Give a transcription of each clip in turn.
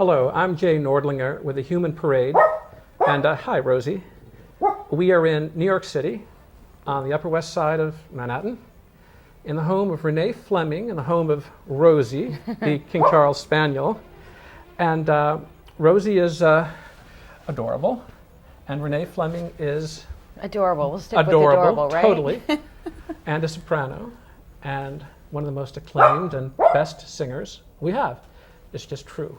Hello, I'm Jay Nordlinger with the Human Parade, and hi, Rosie. We are in New York City, on the Upper West Side of Manhattan, in the home of Renee Fleming, in the home of Rosie, the King Charles Spaniel. And Rosie is adorable, and Renee Fleming is adorable. We'll stick with adorable, right? Totally, and a soprano, and one of the most acclaimed and best singers we have. It's just true.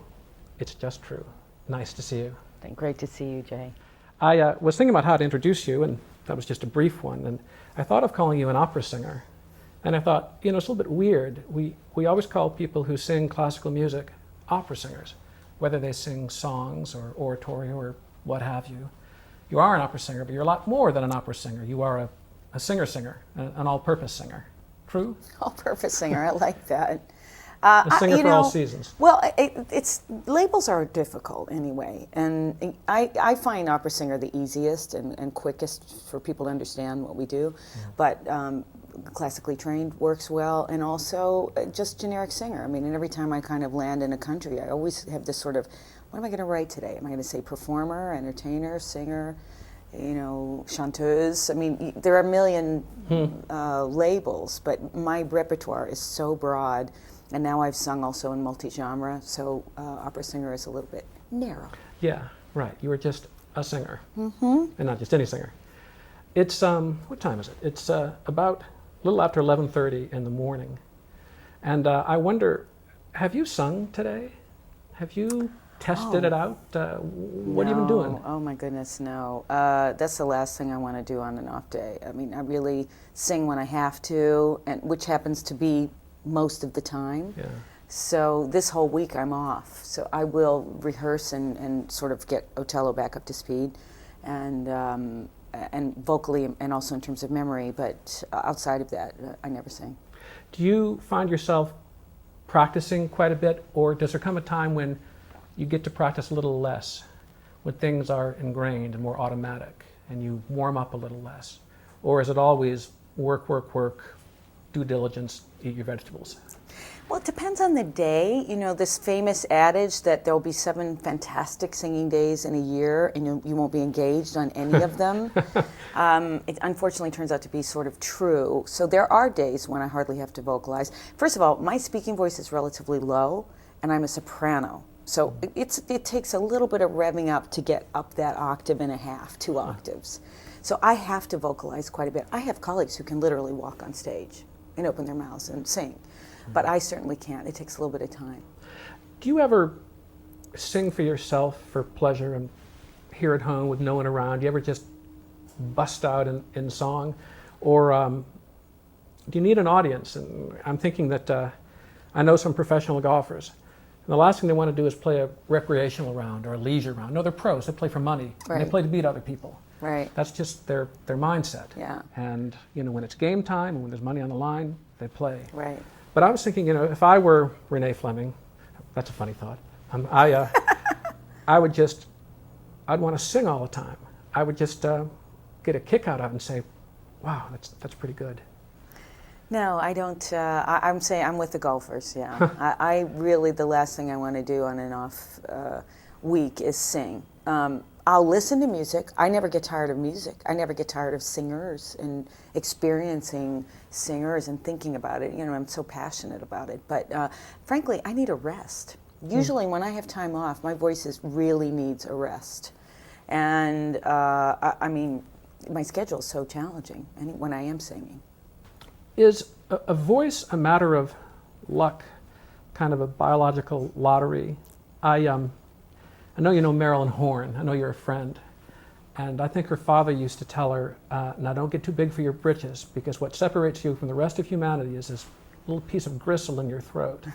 It's just true. Nice to see you. Great to see you, Jay. I was thinking about how to introduce you, and that was just a brief one. And I thought of calling you an opera singer. And I thought, it's a little bit weird. We always call people who sing classical music opera singers, whether they sing songs or oratorio or what have you. You are an opera singer, but you're a lot more than an opera singer. You are a singer-singer, an all-purpose singer. True? All-purpose singer, I like that. A singer for all seasons. Well, it's labels are difficult anyway, and I find opera singer the easiest and quickest for people to understand what we do, but classically trained works well, and also just generic singer. I mean, and every time I kind of land in a country, I always have this sort of, what am I going to write today? Am I going to say performer, entertainer, singer, chanteuse? I mean, there are a million labels, but my repertoire is so broad. And now I've sung also in multi-genre, so opera singer is a little bit narrow. Yeah, right. You are just a singer, and not just any singer. It's, what time is it? It's about a little after 11:30 in the morning. And I wonder, have you sung today? Have you tested it out? What have you been doing? Oh my goodness, no. That's the last thing I want to do on an off day. I mean, I really sing when I have to, and which happens to be most of the time. Yeah. So this whole week I'm off. So I will rehearse and sort of get Otello back up to speed, and vocally and also in terms of memory. But outside of that, I never sing. Do you find yourself practicing quite a bit, or does there come a time when you get to practice a little less, when things are ingrained and more automatic, and you warm up a little less? Or is it always work, work, work, due diligence, eat your vegetables? Well, it depends on the day. This famous adage that there'll be 7 fantastic singing days in a year and you won't be engaged on any of them. It unfortunately turns out to be sort of true. So there are days when I hardly have to vocalize. First of all, my speaking voice is relatively low, and I'm a soprano. So it takes a little bit of revving up to get up that octave and a half, 2 octaves. So I have to vocalize quite a bit. I have colleagues who can literally walk on stage and open their mouths and sing. But I certainly can't. It takes a little bit of time. Do you ever sing for yourself for pleasure and here at home with no one around? Do you ever just bust out in song? Or do you need an audience? And I'm thinking that I know some professional golfers. And the last thing they want to do is play a recreational round or a leisure round. No, they're pros. They play for money. Right. And they play to beat other people. Right. That's just their mindset. Yeah. And when it's game time and when there's money on the line, they play. Right. But I was thinking, if I were Renee Fleming, that's a funny thought. I'd want to sing all the time. I would just get a kick out of it and say, wow, that's pretty good. No, I don't. I'm saying I'm with the golfers. Yeah. I really, the last thing I want to do on an off week is sing. I'll listen to music. I never get tired of music. I never get tired of singers and experiencing singers and thinking about it. I'm so passionate about it. But frankly, I need a rest. Usually when I have time off, my voice really needs a rest. And I mean, my schedule is so challenging when I am singing. Is a voice a matter of luck, kind of a biological lottery? I know you know Marilyn Horne. I know you're a friend. And I think her father used to tell her, now don't get too big for your britches, because what separates you from the rest of humanity is this little piece of gristle in your throat.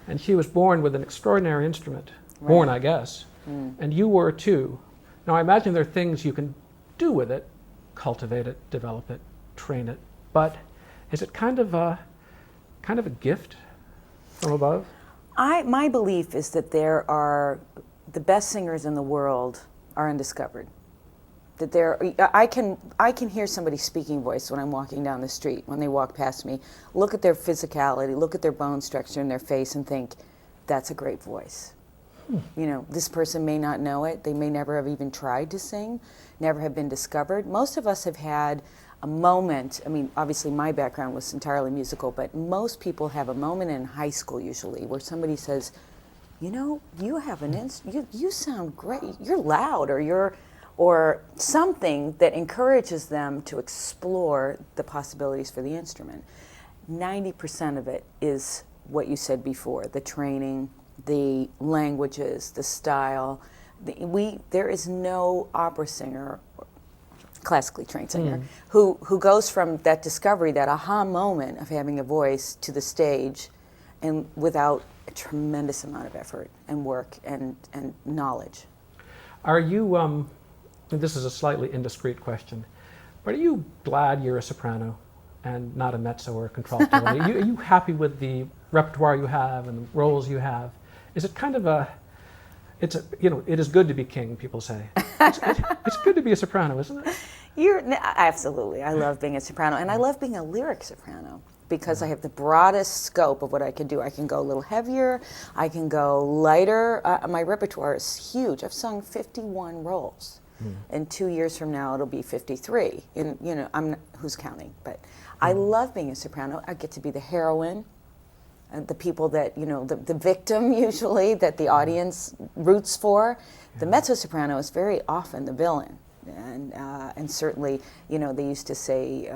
And she was born with an extraordinary instrument, right. Born, I guess. And you were too. Now I imagine there are things you can do with it, cultivate it, develop it, train it, but is it kind of a gift from above? My belief is that the best singers in the world are undiscovered. That I can hear somebody's speaking voice when I'm walking down the street, when they walk past me, look at their physicality, look at their bone structure in their face and think, that's a great voice. You know, this person may not know it. They may never have even tried to sing, never have been discovered. Most of us have had a moment. I mean, obviously my background was entirely musical, but most people have a moment in high school usually where somebody says, you know, you have you sound great. You're loud, or something that encourages them to explore the possibilities for the instrument. 90% of it is what you said before, the training, the languages, the style. There is no opera singer, classically trained singer, who goes from that discovery, that aha moment of having a voice to the stage, and without a tremendous amount of effort and work and knowledge. Are you, this is a slightly indiscreet question, but are you glad you're a soprano and not a mezzo or a contralto? Are you happy with the repertoire you have and the roles you have? Is it kind of it is good to be king, people say. It's good to be a soprano, isn't it? Absolutely. I love being a soprano, and I love being a lyric soprano because I have the broadest scope of what I can do. I can go a little heavier, I can go lighter. My repertoire is huge. I've sung 51 roles. And 2 years from now, it'll be 53. And, you know, who's counting? But I love being a soprano. I get to be the heroine, the people that, you know, the victim usually that the audience roots for. The mezzo-soprano is very often the villain. And certainly, you know, they used to say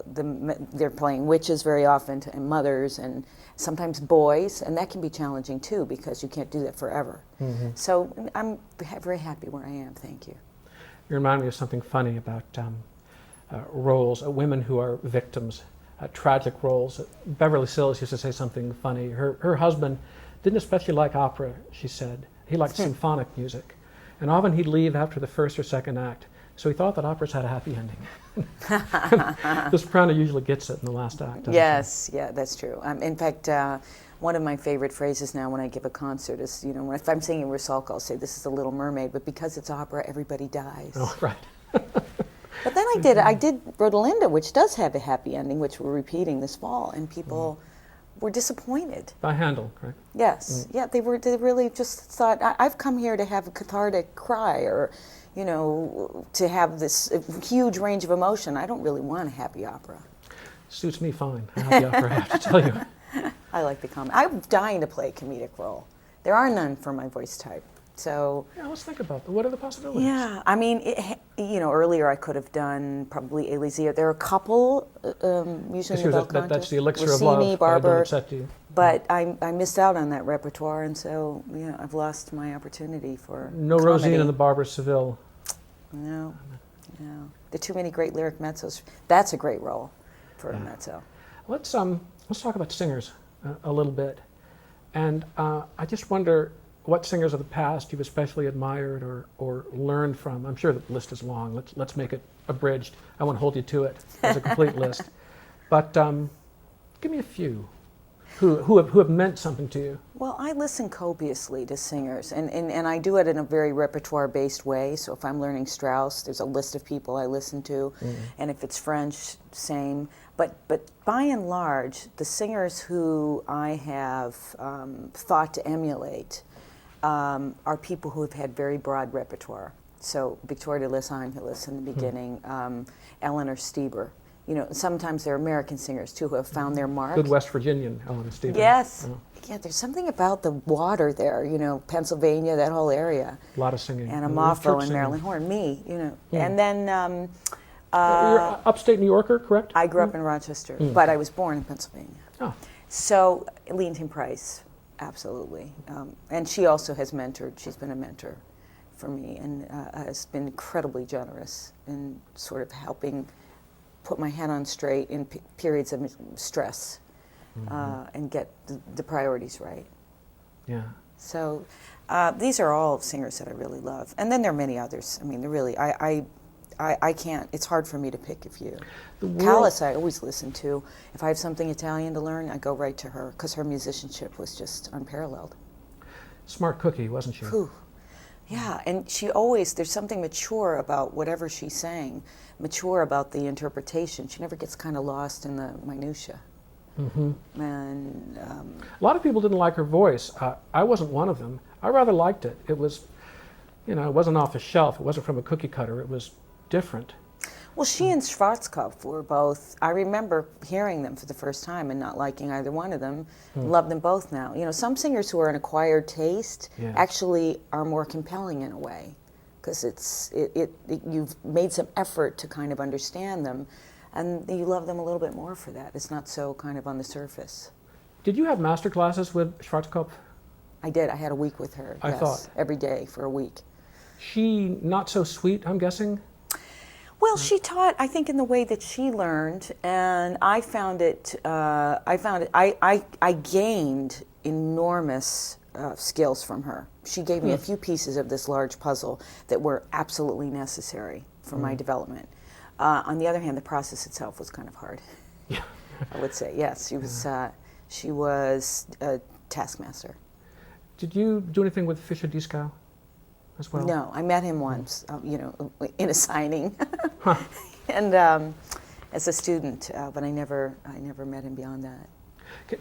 they're playing witches very often, and mothers, and sometimes boys, and that can be challenging too because you can't do that forever. So I'm very happy where I am, thank you. You remind me of something funny about roles, women who are victims, tragic roles. Beverly Sills used to say something funny. Her husband didn't especially like opera, she said. He liked symphonic music. And often he'd leave after the first or second act. So he thought that operas had a happy ending. The soprano usually gets it in the last act. Yes, yeah, that's true. In fact, one of my favorite phrases now when I give a concert is, you know, if I'm singing Rusalka, I'll say, this is the Little Mermaid, but because it's opera, everybody dies. Oh, right. But then I did Rodelinda, which does have a happy ending, which we're repeating this fall, and people were disappointed. By Handel, correct? Yes, yeah, they really just thought, I've come here to have a cathartic cry, or, you know, to have this huge range of emotion. I don't really want a happy opera. Suits me fine, a happy opera, I have to tell you. I like the comedy. I'm dying to play a comedic role. There are none for my voice type. So yeah, let's think about that. What are the possibilities? Yeah, I mean, you know, earlier I could have done probably Elisir. There are a couple, usually that's the elixir Rossini, of love. Barber, but I missed out on that repertoire, and so yeah, I've lost my opportunity for no comedy. Rosine and the Barber Seville. No. There are too many great lyric mezzos. That's a great role for a mezzo. Let's talk about singers a little bit, and I just wonder what singers of the past you've especially admired or learned from. I'm sure the list is long. Let's make it abridged. I won't hold you to it as a complete list, but give me a few who have meant something to you. Well, I listen copiously to singers, and I do it in a very repertoire-based way. So if I'm learning Strauss, there's a list of people I listen to, and if it's French, same. But by and large, the singers who I have thought to emulate are people who have had very broad repertoire. So Victoria de Angelis in the beginning, Eleanor Stieber. You know, sometimes they're American singers too who have found their mark. Good West Virginian, Eleanor Stieber. Yes. Oh. Yeah, there's something about the water there, you know, Pennsylvania, that whole area. A lot of singing. Anna Moffo and Marilyn Horne, me, you know. And then... you're upstate New Yorker, correct? I grew up in Rochester, but I was born in Pennsylvania. Oh. So, Leontyne Price, absolutely. And she also has mentored, she's been a mentor for me, and has been incredibly generous in sort of helping put my head on straight in periods of stress and get the priorities right. Yeah. So these are all singers that I really love. And then there are many others. I mean, they're really, I can't, it's hard for me to pick a few. Callas I always listen to. If I have something Italian to learn, I go right to her because her musicianship was just unparalleled. Smart cookie, wasn't she? Whew. Yeah, and she always, there's something mature about whatever she sang, mature about the interpretation. She never gets kind of lost in the minutia. And A lot of people didn't like her voice. I wasn't one of them. I rather liked it. It was, it wasn't off the shelf. It wasn't from a cookie cutter. It was different. well, she and Schwarzkopf were both. I remember hearing them for the first time and not liking either one of them. Love them both now. Some singers who are an acquired taste Yes. actually are more compelling in a way, because you've made some effort to kind of understand them, and you love them a little bit more for that. It's not so kind of on the surface. Did you have master classes with Schwarzkopf? I did. I had a week with her. I thought. Every day for a week. She not so sweet, I'm guessing? Well, she taught, I think, in the way that she learned, and I gained enormous skills from her. She gave me a few pieces of this large puzzle that were absolutely necessary for my development. On the other hand, the process itself was kind of hard. Yeah. I would say, yes. She was a taskmaster. Did you do anything with Fischer Dieskau as well? No, I met him once, in a signing, and as a student, but I never met him beyond that.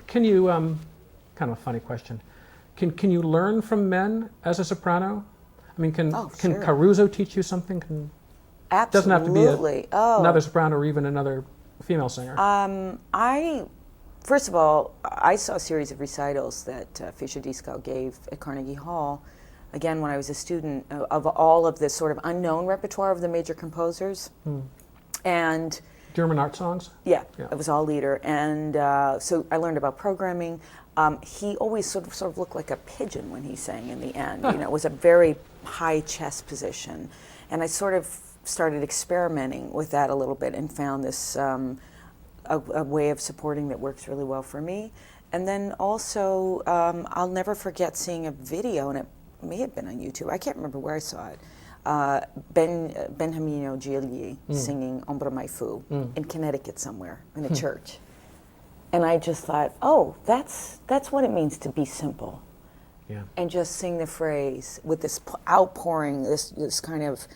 Can you, kind of a funny question, can you learn from men as a soprano? I mean, can sure. Caruso teach you something? Absolutely. Doesn't have to be another soprano or even another female singer. First of all, I saw a series of recitals that Fischer Dieskau gave at Carnegie Hall, again when I was a student, of all of this sort of unknown repertoire of the major composers. And German art songs? yeah, it was all Lieder. And so I learned about programming. He always sort of looked like a pigeon when he sang in the end. It was a very high chest position. And I sort of started experimenting with that a little bit and found this a way of supporting that works really well for me. And then also, I'll never forget seeing a video, and it may have been on YouTube. I can't remember where I saw it. Benjamino Gigli singing Ombra Mai Fu in Connecticut somewhere in a church. And I just thought, oh, that's what it means to be simple. Yeah. And just sing the phrase with this outpouring, this kind of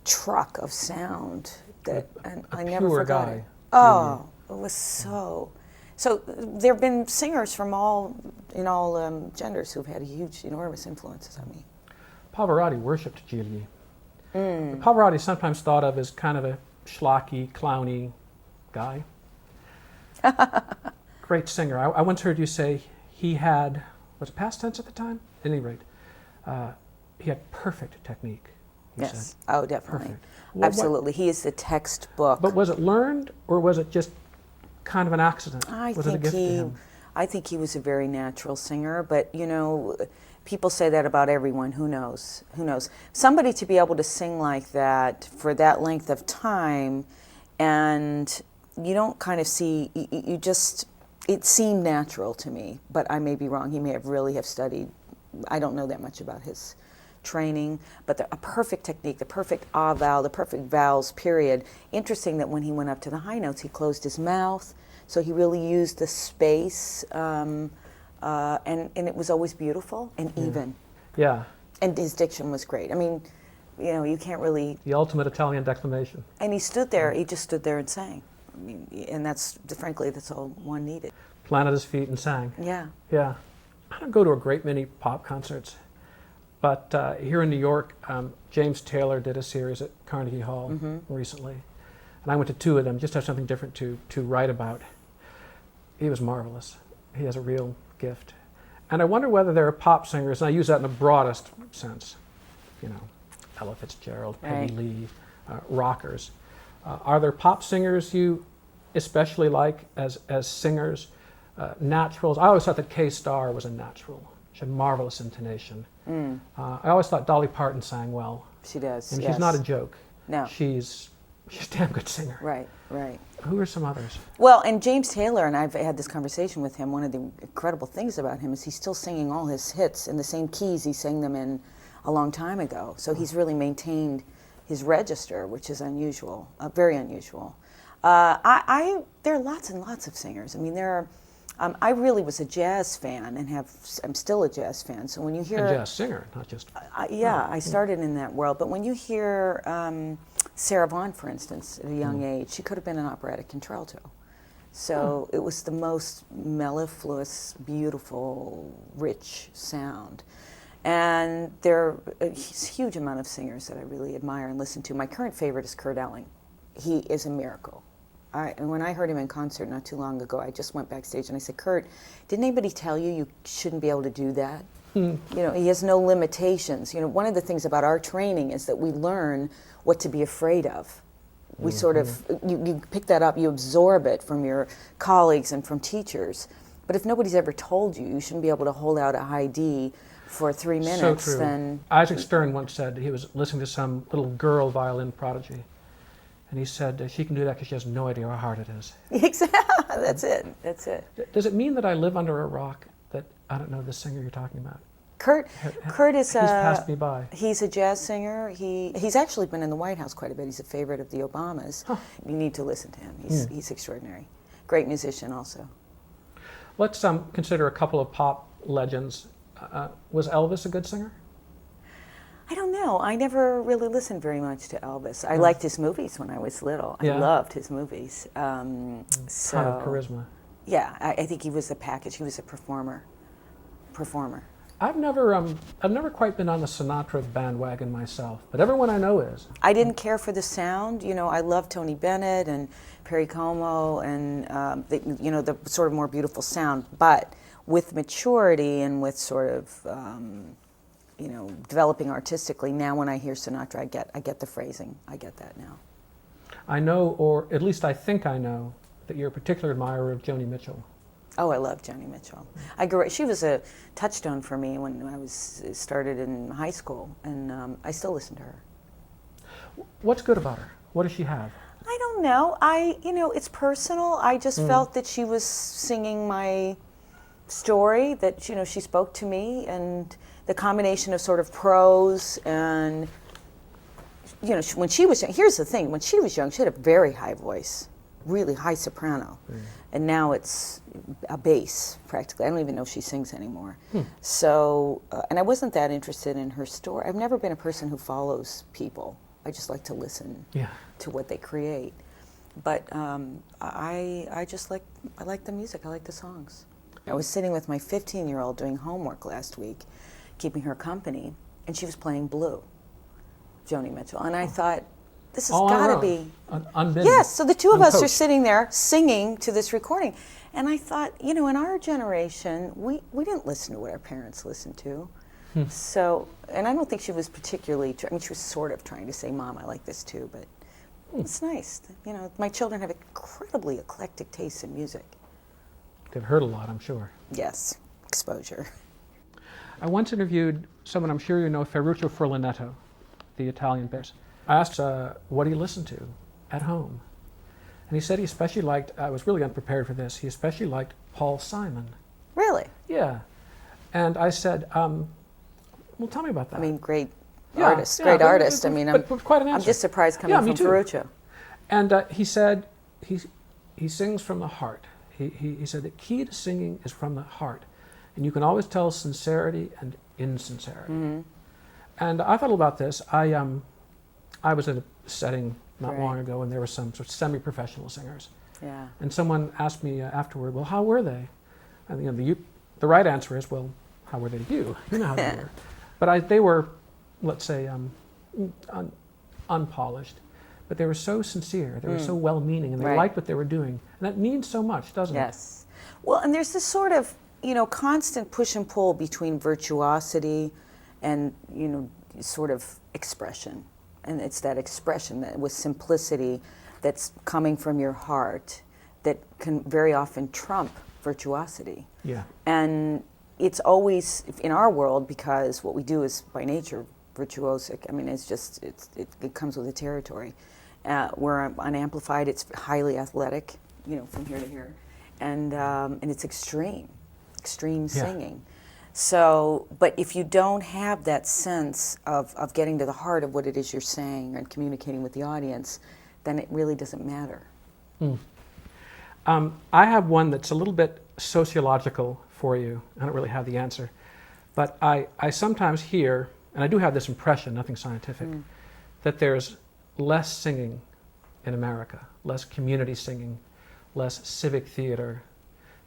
truck of sound that, and I never forgot guy. it. Oh, it was so. So there have been singers from all genders who've had huge, enormous influences on me. Pavarotti worshipped Gigli. Pavarotti is sometimes thought of as kind of a schlocky, clowny guy. Great singer. I once heard you say he had, was it past tense at the time? At any rate, he had perfect technique. Yes. Said. Oh, definitely. Perfect. Well, absolutely. He is the textbook. But was it learned, or was it just kind of an accident? Was it a gift to him? I think he was a very natural singer, but people say that about everyone. Who knows? Who knows? Somebody to be able to sing like that for that length of time, and you don't kind of see, it seemed natural to me, but I may be wrong. He may have really studied. I don't know that much about his training, but a perfect technique, the perfect ah vowel, the perfect vowels, period. Interesting that when he went up to the high notes, he closed his mouth, so he really used the space, and it was always beautiful and even. Yeah. And his diction was great. I mean, you can't really. The ultimate Italian declamation. And he stood there, he just stood there and sang. I mean, and frankly, that's all one needed. Planted his feet and sang. Yeah. Yeah. I don't go to a great many pop concerts. But here in New York, James Taylor did a series at Carnegie Hall recently. And I went to 2 of them just to have something different to write about. He was marvelous. He has a real gift. And I wonder whether there are pop singers, and I use that in the broadest sense, Ella Fitzgerald, Peggy Lee, rockers. Are there pop singers you especially like as singers, naturals? I always thought that Kay Starr was a natural. She had marvelous intonation. I always thought Dolly Parton sang well. She does. And she's not a joke. No. She's a damn good singer. Right. Who are some others? Well, and James Taylor, and I've had this conversation with him, one of the incredible things about him is he's still singing all his hits in the same keys he sang them in a long time ago. So he's really maintained his register, which is unusual, very unusual. There are lots and lots of singers. I mean, I really was a jazz fan and I'm still a jazz fan. So when you hear a jazz singer, not just. I started in that world. But when you hear Sarah Vaughan, for instance, at a young age, she could have been an operatic contralto. So it was the most mellifluous, beautiful, rich sound. And there are a huge amount of singers that I really admire and listen to. My current favorite is Kurt Elling. He is a miracle. And when I heard him in concert not too long ago, I just went backstage and I said, Kurt, didn't anybody tell you you shouldn't be able to do that? You know, he has no limitations. You know, one of the things about our training is that we learn what to be afraid of. We sort of, you pick that up, you absorb it from your colleagues and from teachers. But if nobody's ever told you, you shouldn't be able to hold out a high D for 3 minutes, so true. then... Isaac Stern once said he was listening to some little girl violin prodigy. And he said, she can do that because she has no idea how hard it is. Exactly, that's it. Does it mean that I live under a rock that I don't know the singer you're talking about? Kurt is He's passed me by. He's a jazz singer. He's actually been in the White House quite a bit. He's a favorite of the Obamas. Huh. You need to listen to him. He's extraordinary. Great musician also. Let's consider a couple of pop legends. Was Elvis a good singer? I don't know. I never really listened very much to Elvis. I liked his movies when I was little. I loved his movies. Ton of charisma. Yeah, I think he was a package. He was a performer. I've never quite been on the Sinatra bandwagon myself, but everyone I know is. I didn't care for the sound. You know, I loved Tony Bennett and Perry Como and the sort of more beautiful sound. But with maturity and with sort of developing artistically, now when I hear Sinatra, I get the phrasing. I get that now. I know, or at least I think I know, that you're a particular admirer of Joni Mitchell. Oh, I love Joni Mitchell. She was a touchstone for me when I started in high school, and I still listen to her. What's good about her? What does she have? I don't know. It's personal. I just felt that she was singing my story, that she spoke to me, and the combination of sort of prose and when she was young. Here's the thing: when she was young, she had a very high voice, really high soprano, and now it's a bass practically. I don't even know if she sings anymore. So, and I wasn't that interested in her story. I've never been a person who follows people. I just like to listen to what they create. But I like the music. I like the songs. I was sitting with my 15-year-old doing homework last week, keeping her company, and she was playing Blue, Joni Mitchell, and I thought, this has got to be unbidden. Yes. So the two of us are sitting there singing to this recording, and I thought, in our generation, we didn't listen to what our parents listened to. So, and I don't think she was particularly. She was sort of trying to say, "Mom, I like this too," but it's nice. My children have incredibly eclectic tastes in music. They've heard a lot, I'm sure. Yes, exposure. I once interviewed someone I'm sure you know, Ferruccio Furlanetto, the Italian bass. I asked what he listened to at home. And he said he especially liked, I was really unprepared for this, he especially liked Paul Simon. Really? Yeah. And I said, well, tell me about that. I mean, great artist. Quite an answer. I'm just surprised coming from Ferruccio. And he said he sings from the heart. He said the key to singing is from the heart. And you can always tell sincerity and insincerity. Mm-hmm. And I thought about this. I was in a setting not long ago, and there were some sort of semi-professional singers. Yeah. And someone asked me afterward, well, how were they? And the right answer is, well, how were they to you? You know how they were. But they were, let's say, unpolished. But they were so sincere, they were so well-meaning, and they liked what they were doing. And that means so much, doesn't it? Yes. Well, and there's this sort of, constant push and pull between virtuosity and, sort of expression. And it's that expression that with simplicity that's coming from your heart that can very often trump virtuosity. Yeah. And it's always, in our world, because what we do is by nature virtuosic. I mean, it's just, it comes with the territory. We're unamplified, it's highly athletic, from here to here. And it's extreme singing. So, but if you don't have that sense of getting to the heart of what it is you're saying and communicating with the audience, then it really doesn't matter. I have one that's a little bit sociological for you. I don't really have the answer. But I sometimes hear, and I do have this impression, nothing scientific, that there's less singing in America, less community singing, less civic theater,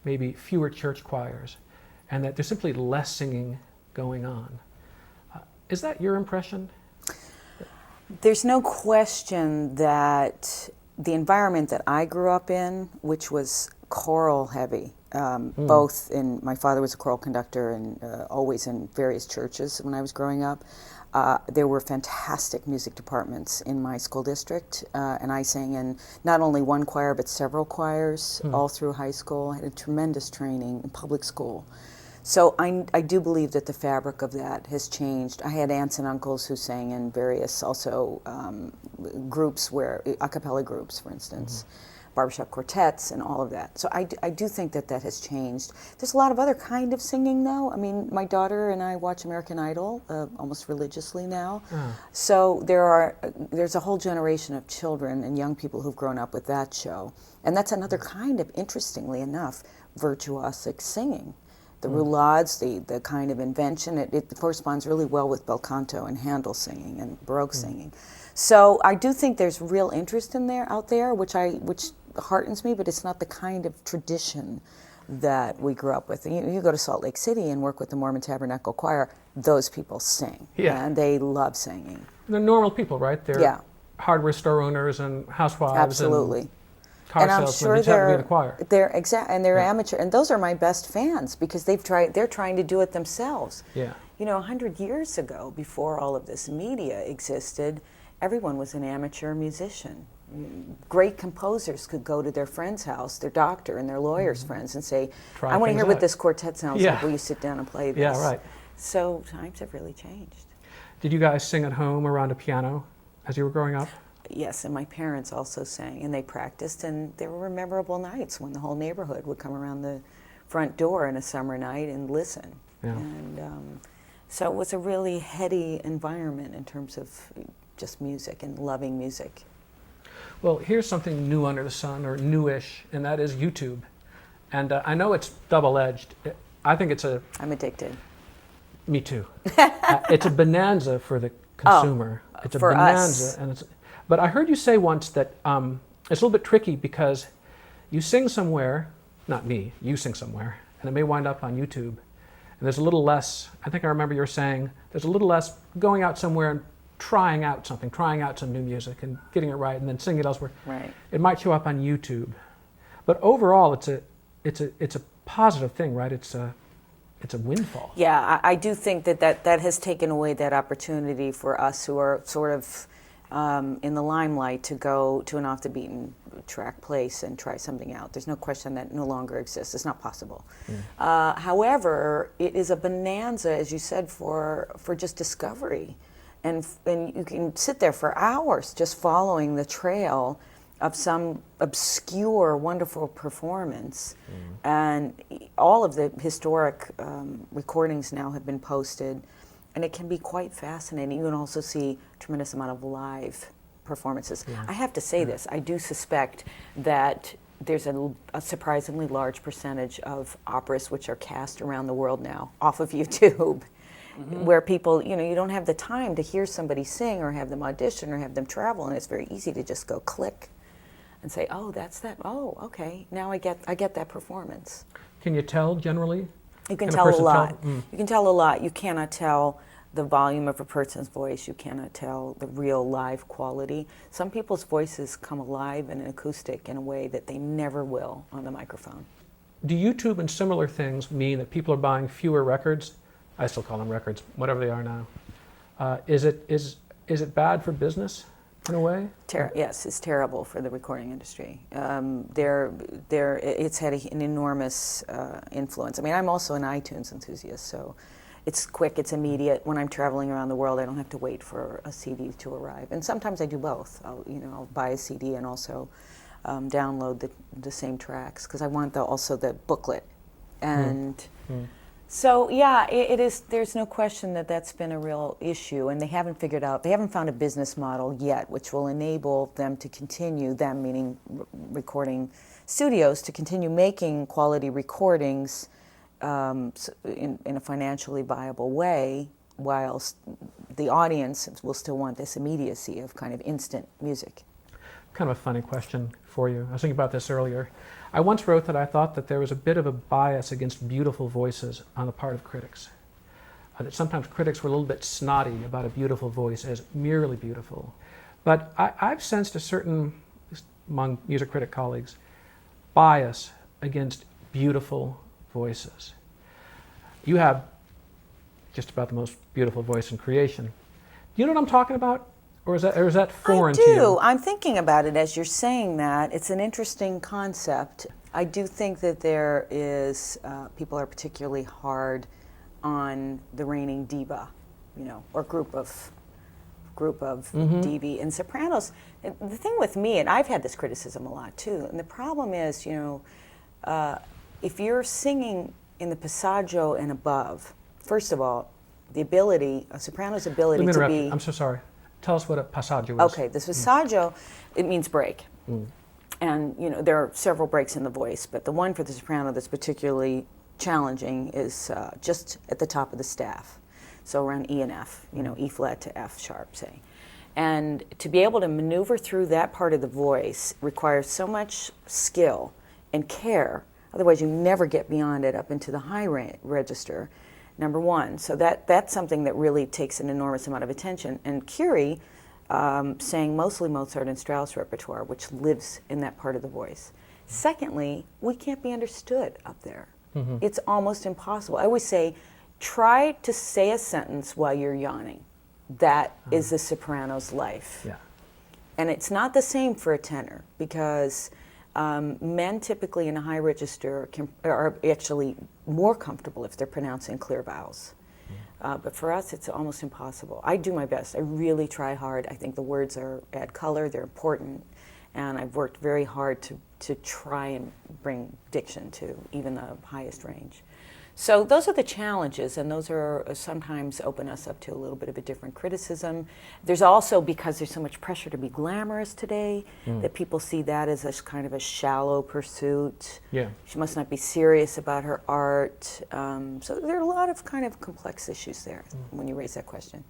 maybe fewer church choirs, and that there's simply less singing going on. Is that your impression? There's no question that the environment that I grew up in, which was choral heavy, both in, my father was a choral conductor and always in various churches when I was growing up. There were fantastic music departments in my school district, and I sang in not only one choir but several choirs all through high school. I had a tremendous training in public school. So I do believe that the fabric of that has changed. I had aunts and uncles who sang in various also groups, where a cappella groups, for instance, barbershop quartets and all of that. So I do think that that has changed. There's a lot of other kind of singing though. I mean, my daughter and I watch American Idol almost religiously now. So there's a whole generation of children and young people who've grown up with that show. And that's another kind of, interestingly enough, virtuosic singing. The roulades, the kind of invention, it corresponds really well with bel canto and Handel singing and Baroque singing. So I do think there's real interest out there, which heartens me, but it's not the kind of tradition that we grew up with. You go to Salt Lake City and work with the Mormon Tabernacle Choir, those people sing, and they love singing. They're normal people, right? They're hardware store owners and housewives. Absolutely. And I'm sure they're they're amateur, and those are my best fans because they're trying to do it themselves. Yeah. You know, 100 years ago, before all of this media existed, everyone was an amateur musician. Great composers could go to their friend's house, their doctor and their lawyer's friends, and say, I want to hear what this quartet sounds like. Will you sit down and play this? Yeah, right. So times have really changed. Did you guys sing at home around a piano as you were growing up? Yes, and my parents also sang, and they practiced, and there were memorable nights when the whole neighborhood would come around the front door on a summer night and listen. Yeah. And so it was a really heady environment in terms of just music and loving music. Well, here's something new under the sun, or newish, and that is YouTube. And I know it's double-edged. I think it's I'm addicted. Me too. It's a bonanza for the consumer. It's a for bonanza, us. and but I heard you say once that it's a little bit tricky because you sing somewhere, not me, you sing somewhere, and it may wind up on YouTube. And there's a little less, I think I remember you were saying, there's a little less going out somewhere and trying out something, trying out some new music and getting it right and then singing it elsewhere. Right. It might show up on YouTube. But overall, it's a positive thing, right? It's a windfall. Yeah, I do think that has taken away that opportunity for us who are sort of in the limelight to go to an off the beaten track place and try something out. There's no question that no longer exists. It's not possible. However, it is a bonanza, as you said, for just discovery. And you can sit there for hours just following the trail of some obscure, wonderful performance. And all of the historic recordings now have been posted. And it can be quite fascinating. You can also see a tremendous amount of live performances. I have to say this, I do suspect that there's a surprisingly large percentage of operas which are cast around the world now off of YouTube, where people, you don't have the time to hear somebody sing or have them audition or have them travel, and it's very easy to just go click and say, oh, that's that, oh, okay, now I get that performance. Can you tell generally? You can tell a lot. You can tell a lot. You cannot tell the volume of a person's voice. You cannot tell the real live quality. Some people's voices come alive in an acoustic in a way that they never will on the microphone. Do YouTube and similar things mean that people are buying fewer records? I still call them records, whatever they are now. Is it bad for business in a way? Yes, it's terrible for the recording industry. It's had an enormous influence. I mean, I'm also an iTunes enthusiast, so it's quick, it's immediate. When I'm traveling around the world, I don't have to wait for a CD to arrive. And sometimes I do both. I'll buy a CD and also download the same tracks because I want also the booklet. And so yeah, it is. There's no question that that's been a real issue, and they haven't found a business model yet, which will enable them to continue. Them meaning recording studios to continue making quality recordings in a financially viable way, whilst the audience will still want this immediacy of kind of instant music. kind of a funny question for you. I was thinking about this earlier. I once wrote that I thought that there was a bit of a bias against beautiful voices on the part of critics. That sometimes critics were a little bit snotty about a beautiful voice as merely beautiful. But I've sensed a certain, among music critic colleagues, bias against beautiful voices. You have just about the most beautiful voice in creation. Do you know what I'm talking about? Or is that foreign to you? I do. I'm thinking about it as you're saying that. It's an interesting concept. I do think that there is, people are particularly hard on the reigning diva, or group of divi and sopranos. And the thing with me, and I've had this criticism a lot too, and the problem is, if you're singing in the passaggio and above, first of all, a soprano's ability to be... I'm so sorry. Tell us what a passaggio is. Okay, this passaggio, it means break. And, there are several breaks in the voice, but the one for the soprano that's particularly challenging is just at the top of the staff. So around E and F, E flat to F sharp, say. And to be able to maneuver through that part of the voice requires so much skill and care, otherwise you never get beyond it up into the high register, number one. So that's something that really takes an enormous amount of attention. And Curie sang mostly Mozart and Strauss repertoire, which lives in that part of the voice. Secondly, we can't be understood up there. It's almost impossible. I always say, try to say a sentence while you're yawning. That is the soprano's life. Yeah. And it's not the same for a tenor, because men typically in a high register are actually more comfortable if they're pronouncing clear vowels. But for us, it's almost impossible. I do my best. I really try hard. I think the words add color, they're important, and I've worked very hard to try and bring diction to even the highest range. So those are the challenges, and those are sometimes open us up to a little bit of a different criticism. There's also, because there's so much pressure to be glamorous today, that people see that as a kind of a shallow pursuit. Yeah. She must not be serious about her art. So there are a lot of kind of complex issues there when you raise that question.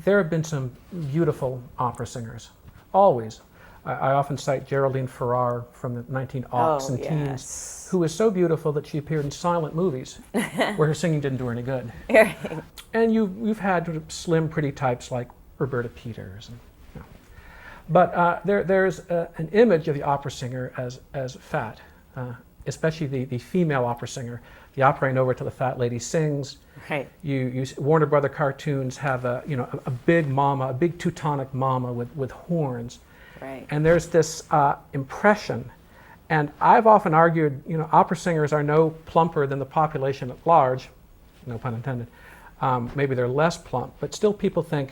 There have been some beautiful opera singers, always. I often cite Geraldine Farrar from the 1900s and teens, who was so beautiful that she appeared in silent movies where her singing didn't do her any good. And you've had slim, pretty types like Roberta Peters. But there's an image of the opera singer as fat, especially the female opera singer. The opera ain't over till the fat lady sings. Right. You Warner Brother cartoons have a big mama, a big Teutonic mama with horns. Right. And there's this impression, and I've often argued, opera singers are no plumper than the population at large, no pun intended. Maybe they're less plump, but still people think,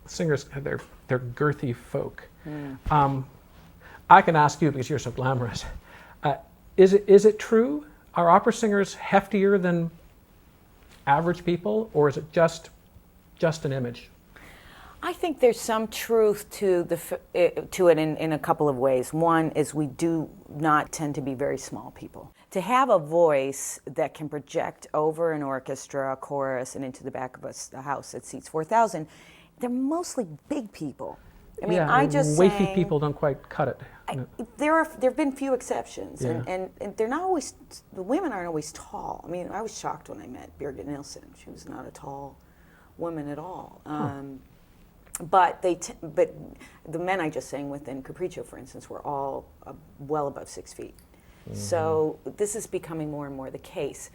singers, they're girthy folk. I can ask you, because you're so glamorous, is it true? Are opera singers heftier than average people, or is it just an image? I think there's some truth to it in a couple of ways. One is we do not tend to be very small people. To have a voice that can project over an orchestra, a chorus, and into the back of a house that seats 4,000, they're mostly big people. I mean, wafy people don't quite cut it. There have been few exceptions, Yeah. and they're not always. The women aren't always tall. I mean, I was shocked when I met Birgit Nilsson. She was not a tall woman at all. But the men I just sang with in Capriccio, for instance, were all well above 6 feet. So this is becoming more and more the case.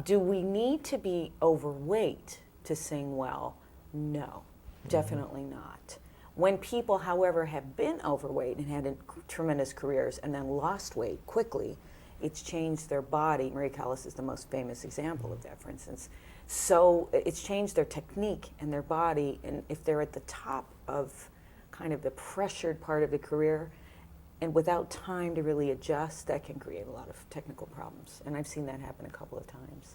Do we need to be overweight to sing well? No, definitely not. When people, however, have been overweight and had tremendous careers and then lost weight quickly, it's changed their body. Maria Callas is the most famous example of that, for instance. So it's changed their technique and their body, and if they're at the top of kind of the pressured part of the career and without time to really adjust, that can create a lot of technical problems. And I've seen that happen a couple of times.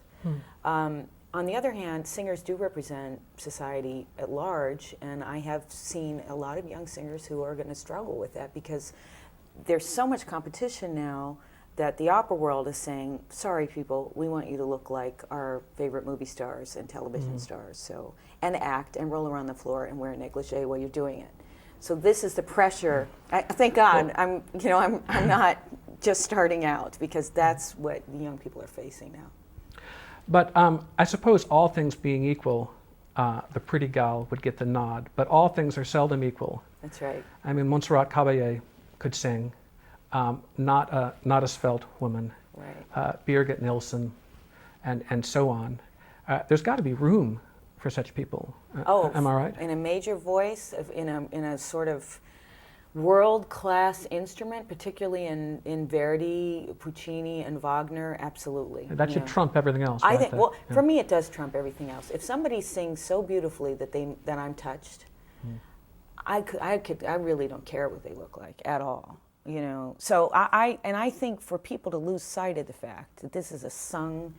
On the other hand, singers do represent society at large, and I have seen a lot of young singers who are going to struggle with that because there's so much competition now that the opera world is saying, sorry people, we want you to look like our favorite movie stars and television stars, and act and roll around the floor and wear a negligee while you're doing it. So this is the pressure. Thank God I'm not just starting out, because that's what the young people are facing now. But I suppose all things being equal, the pretty gal would get the nod, but all things are seldom equal. That's right. I mean, Montserrat Caballé could sing, not a svelte woman, Right. Birgit Nilsson, and so on. There's got to be room for such people. Am I right? In a major voice, in a sort of world-class instrument, particularly in Verdi, Puccini, and Wagner, absolutely. That should trump everything else. I right? think. Well, for me, it does trump everything else. If somebody sings so beautifully that I'm touched, I really don't care what they look like at all. So I think for people to lose sight of the fact that this is a sung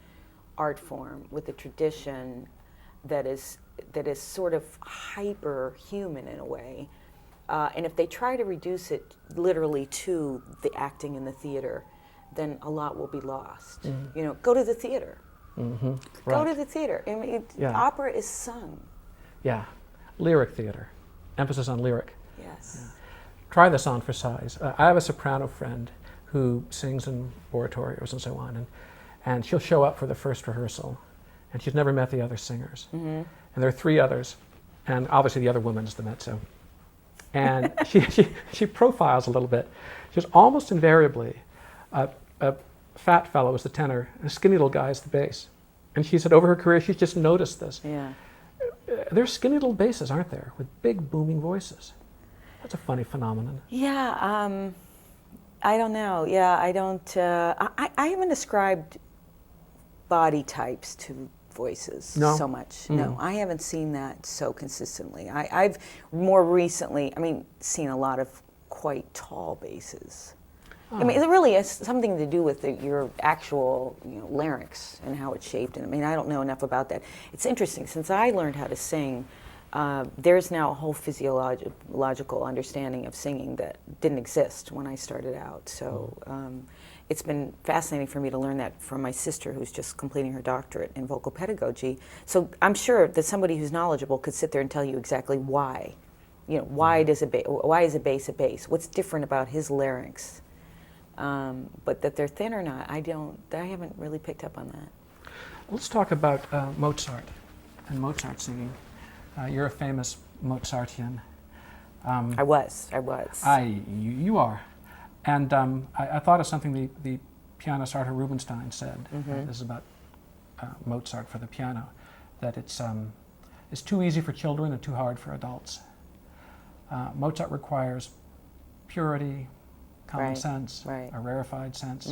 art form with a tradition that is sort of hyper human in a way. And if they try to reduce it literally to the acting in the theater, then a lot will be lost. Go to the theater. Mm-hmm. Go Right. to the theater. I mean, Yeah. opera is sung. Yeah, lyric theater, emphasis on lyric. Yes. Yeah. Try this on for size. I have a soprano friend who sings in oratorios and so on, and she'll show up for the first rehearsal, and she's never met the other singers. Mm-hmm. And there are 3 others, and obviously the other woman is the mezzo. And she profiles a little bit. She's almost invariably a fat fellow is the tenor, and a skinny little guy is the bass. And she said over her career she's just noticed this. Yeah. There's skinny little basses, aren't there, with big booming voices. That's a funny phenomenon. Yeah. I don't know. Yeah, I don't. I haven't ascribed body types to voices so much. No, I haven't seen that so consistently. I've more recently, seen a lot of quite tall basses. Oh. It really has something to do with your actual larynx and how it's shaped. And I don't know enough about that. It's interesting. Since I learned how to sing, there's now a whole physiological understanding of singing that didn't exist when I started out. So it's been fascinating for me to learn that from my sister, who's just completing her doctorate in vocal pedagogy. So I'm sure that somebody who's knowledgeable could sit there and tell you exactly why. Why is a bass a bass? What's different about his larynx? But that they're thin or not, I haven't really picked up on that. Let's talk about Mozart and Mozart singing. You're a famous Mozartian. I was. You are. And I thought of something the pianist Arthur Rubinstein said. This is about Mozart for the piano, that it's too easy for children and too hard for adults. Mozart requires purity, common sense, a rarefied sense.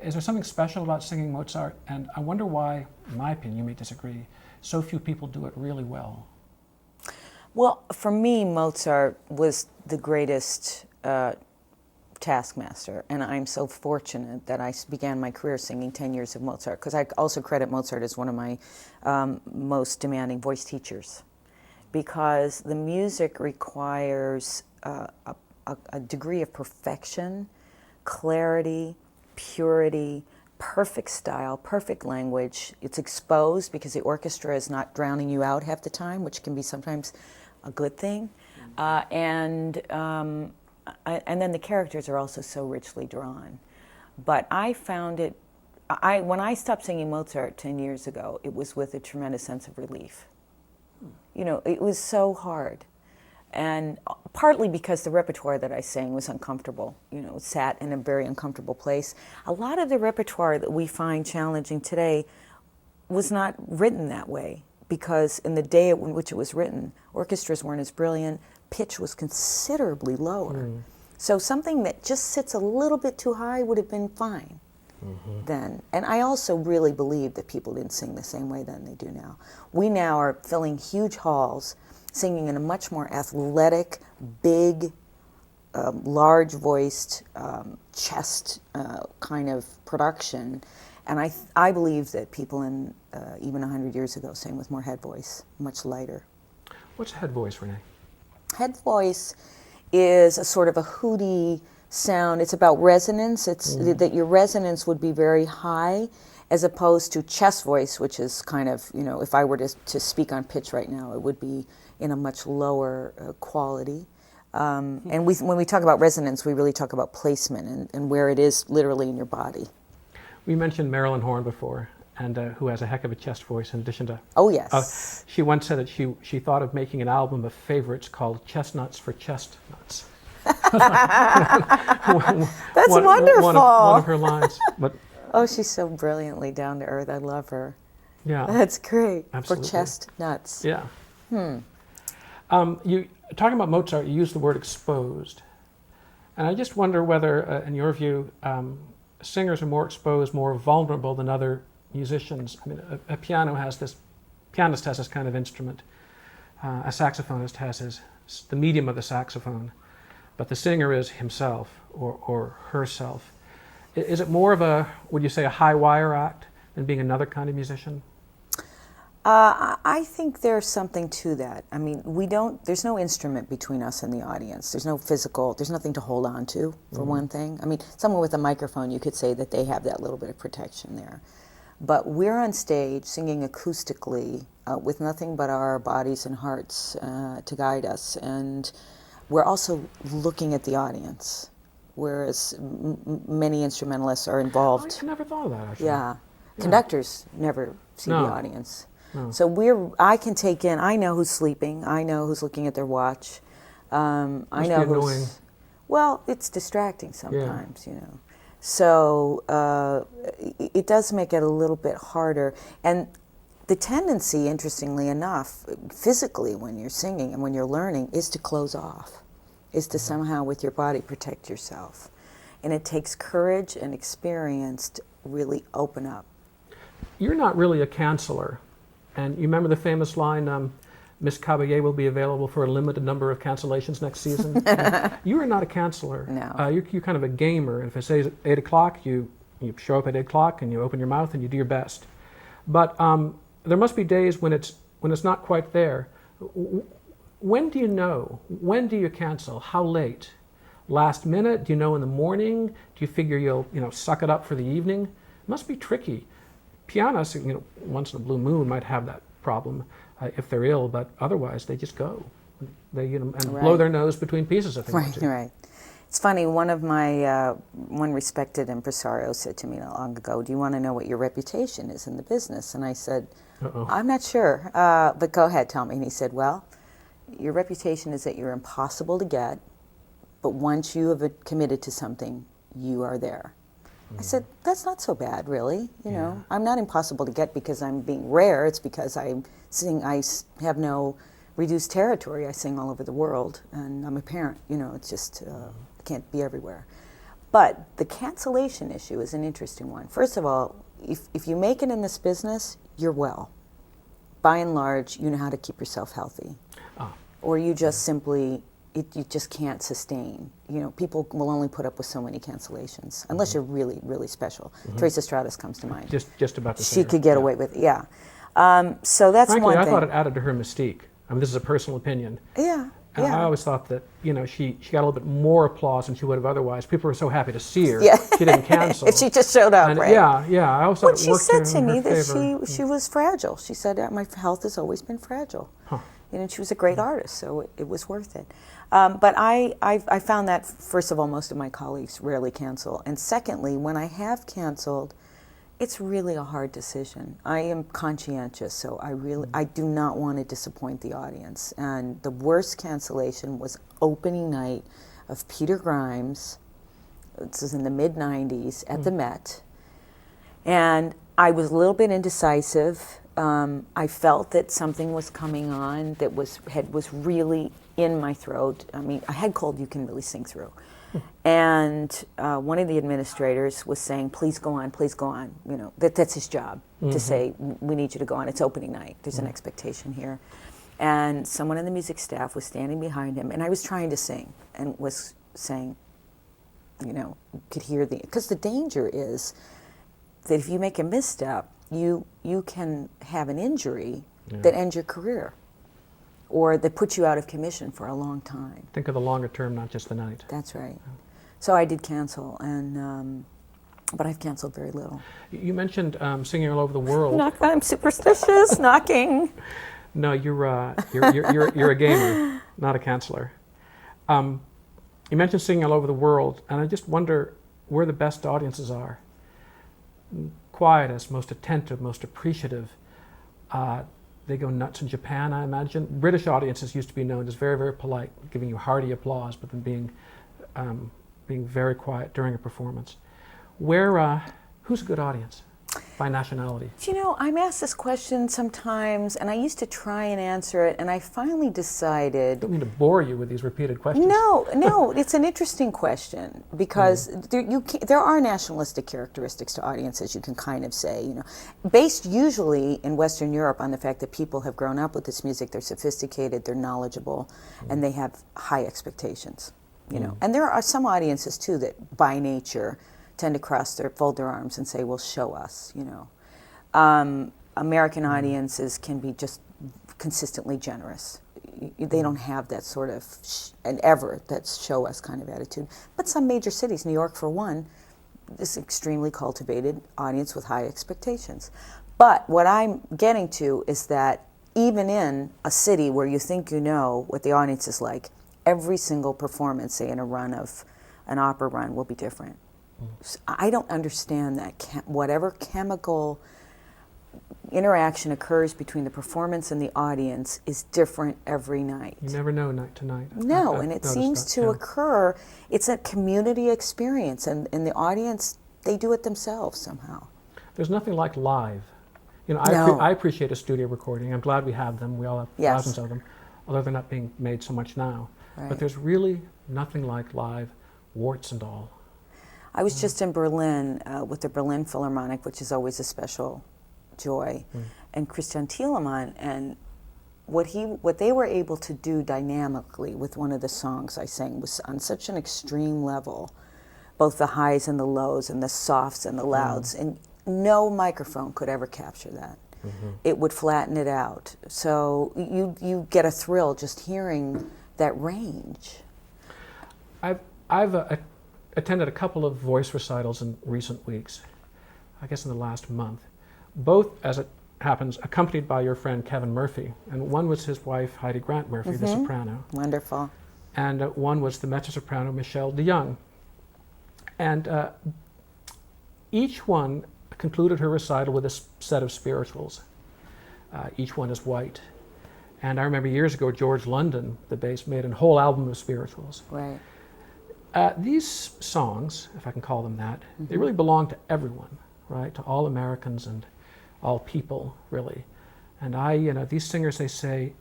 Is there something special about singing Mozart? And I wonder why, in my opinion, you may disagree, so few people do it really well. Well, for me, Mozart was the greatest taskmaster, and I'm so fortunate that I began my career singing 10 years of Mozart, because I also credit Mozart as one of my most demanding voice teachers, because the music requires a degree of perfection, clarity, purity, perfect style, perfect language. It's exposed because the orchestra is not drowning you out half the time, which can be sometimes a good thing. And then the characters are also so richly drawn. But I found it, when I stopped singing Mozart 10 years ago, it was with a tremendous sense of relief. It was so hard. And partly because the repertoire that I sang was uncomfortable, sat in a very uncomfortable place. A lot of the repertoire that we find challenging today was not written that way, because in the day in which it was written, orchestras weren't as brilliant, pitch was considerably lower. So something that just sits a little bit too high would have been fine then. And I also really believe that people didn't sing the same way then they do now. We now are filling huge halls, singing in a much more athletic, big, large-voiced, chest kind of production. And I believe that people in even 100 years ago sang with more head voice, much lighter. What's head voice, Renee? Head voice is a sort of a hooty sound. It's about resonance. It's that your resonance would be very high, as opposed to chest voice, which is kind of, if I were to speak on pitch right now, it would be in a much lower quality. And when we talk about resonance, we really talk about placement and where it is literally in your body. We mentioned Marilyn Horne before, and who has a heck of a chest voice in addition to... Oh, yes. She once said that she thought of making an album of favorites called Chestnuts for Chestnuts. That's one, wonderful. One of her lines. But oh, she's so brilliantly down to earth. I love her. yeah, That's great. Absolutely. For chestnuts. yeah. You talking about Mozart, you used the word exposed, and I just wonder whether, in your view, singers are more exposed, more vulnerable than other musicians. I mean, a pianist has this kind of instrument. A saxophonist has the medium of the saxophone, but the singer is himself or herself. Is it more of a, would you say, a high wire act than being another kind of musician? I think there's something to that. I mean, there's no instrument between us and the audience. There's nothing to hold on to, for one thing. I mean, someone with a microphone, you could say that they have that little bit of protection there. But we're on stage singing acoustically with nothing but our bodies and hearts to guide us. And we're also looking at the audience, whereas many instrumentalists are involved. I never thought of that, actually. Yeah. Conductors never see the audience. No. So I can take in, I know who's sleeping, I know who's looking at their watch. I know be annoying. who's, well, it's distracting sometimes, you know. So it does make it a little bit harder. And the tendency, interestingly enough, physically when you're singing and when you're learning, is to close off, is to somehow with your body protect yourself. And it takes courage and experience to really open up. You're not really a canceller. And you remember the famous line, Miss Caballé will be available for a limited number of cancellations next season? You are not a canceller. No. You're kind of a gamer. If it says 8 o'clock, you show up at 8 o'clock and you open your mouth and you do your best. But there must be days when it's not quite there. When do you know? When do you cancel? How late? Last minute? Do you know in the morning? Do you figure you'll suck it up for the evening? It must be tricky. Pianists, once in a blue moon might have that problem if they're ill, but otherwise they just go. They and blow their nose between pieces if they want to. Right. It's funny. One of my one respected impresario said to me not long ago, "Do you want to know what your reputation is in the business?" And I said, "I'm not sure, but go ahead, tell me." And he said, "Well, your reputation is that you're impossible to get, but once you have committed to something, you are there." I said, that's not so bad, really. You know, I'm not impossible to get because I'm being rare. It's because I have no reduced territory. I sing all over the world, and I'm a parent. It's just, I can't be everywhere. But the cancellation issue is an interesting one. First of all, if you make it in this business, you're well. By and large, you know how to keep yourself healthy. Or you just simply... you just can't sustain. People will only put up with so many cancellations, unless you're really, really special. Teresa Stratus comes to mind. Just about the She could get away with it, yeah. So that's Frankly, one thing. I thought it added to her mystique. I mean, this is a personal opinion. Yeah, And I always thought that, she got a little bit more applause than she would have otherwise. People were so happy to see her. Yeah. She didn't cancel. If she just showed up, And right? Yeah. I always thought it She worked said to in me her that favor. she was fragile. She said, my health has always been fragile. Huh. And she was a great artist, so it was worth it. But I found that, first of all, most of my colleagues rarely cancel. And secondly, when I have canceled, it's really a hard decision. I am conscientious, so I do not want to disappoint the audience. And the worst cancellation was opening night of Peter Grimes. This was in the mid-'90s at the Met. And I was a little bit indecisive. I felt that something was coming on that was really in my throat. I mean, a head cold you can really sing through. And one of the administrators was saying, please go on, please go on. That's his job, to say, we need you to go on. It's opening night. There's an expectation here. And someone in the music staff was standing behind him, and I was trying to sing and was saying, could hear because the danger is that if you make a misstep, you can have an injury that ends your career, or that puts you out of commission for a long time. Think of the longer term, not just the night. That's right. So I did cancel, but I've canceled very little. You mentioned singing all over the world. I'm superstitious. Knocking. No, you're a gamer, not a canceller. You mentioned singing all over the world, and I just wonder where the best audiences are. Quietest, most attentive, most appreciative. They go nuts in Japan, I imagine. British audiences used to be known as very, very polite, giving you hearty applause, but then being very quiet during a performance. Who's a good audience by nationality? You know, I'm asked this question sometimes, and I used to try and answer it, and I finally decided. I don't mean to bore you with these repeated questions. No, it's an interesting question because there are nationalistic characteristics to audiences. You can kind of say, you know, based usually in Western Europe on the fact that people have grown up with this music, they're sophisticated, they're knowledgeable, and they have high expectations. You know, and there are some audiences too that, by nature, tend to fold their arms and say, well, show us, you know. American audiences can be just consistently generous. They don't have that sort of, that show us kind of attitude. But some major cities, New York for one, this extremely cultivated audience with high expectations. But what I'm getting to is that even in a city where you think you know what the audience is like, every single performance, say in a run of an opera run, will be different. So I don't understand that whatever chemical interaction occurs between the performance and the audience is different every night. You never know night to night. No, and it seems to occur, it's a community experience, and the audience, they do it themselves somehow. There's nothing like live. You know, I appreciate a studio recording. I'm glad we have them. We all have thousands of them, although they're not being made so much now. Right. But there's really nothing like live, warts and all. I was just in Berlin with the Berlin Philharmonic, which is always a special joy, and Christian Thielemann, and what they were able to do dynamically with one of the songs I sang was on such an extreme level, both the highs and the lows and the softs and the louds, and no microphone could ever capture that. It would flatten it out. So you get a thrill just hearing that range. I've attended a couple of voice recitals in recent weeks, I guess in the last month, both, as it happens, accompanied by your friend Kevin Murphy. And one was his wife, Heidi Grant Murphy, the soprano. Wonderful. And one was the mezzo-soprano, Michelle DeYoung. And each one concluded her recital with a set of spirituals. Each one is white. And I remember years ago, George London, the bass, made a whole album of spirituals. Right. These songs, if I can call them that, they really belong to everyone, right? To all Americans and all people, really. And these singers, they say,